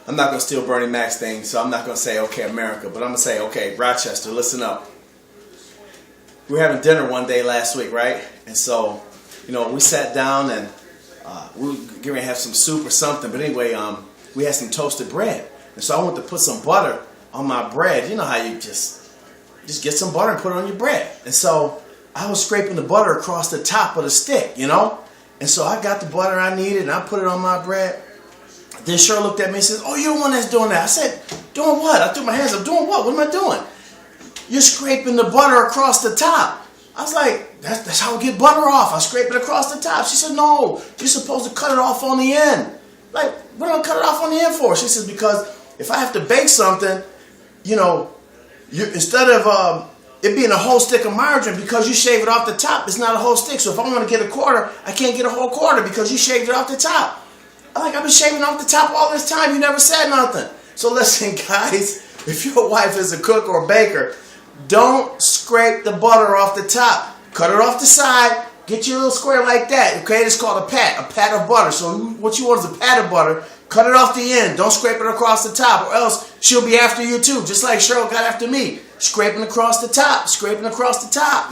I'm not going to steal Bernie Mac's thing, so I'm not going to say, okay, America, but I'm going to say, okay, Rochester, listen up. We were having dinner one day last week, right? And so, we sat down and we were going to have some soup or something, but anyway, we had some toasted bread. And so I wanted to put some butter on my bread. You know how you just get some butter and put it on your bread. And so I was scraping the butter across the top of the stick, And so I got the butter I needed and I put it on my bread. Then Cheryl looked at me and says, oh, you're the one that's doing that. I said, doing what? I threw my hands up. Doing what? What am I doing? You're scraping the butter across the top. I was like, that's how I get butter off. I scrape it across the top. She said, no, you're supposed to cut it off on the end. Like, what am I cut it off on the end for? She says, because if I have to bake something, instead of it being a whole stick of margarine, because you shave it off the top, it's not a whole stick. So if I want to get a quarter, I can't get a whole quarter because you shaved it off the top. I've been shaving off the top all this time. You never said nothing. So listen, guys, if your wife is a cook or a baker, don't scrape the butter off the top. Cut it off the side. Get you a little square like that. Okay, it's called a pat of butter. So what you want is a pat of butter. Cut it off the end. Don't scrape it across the top, or else she'll be after you too. Just like Cheryl got after me. Scraping across the top. Scraping across the top.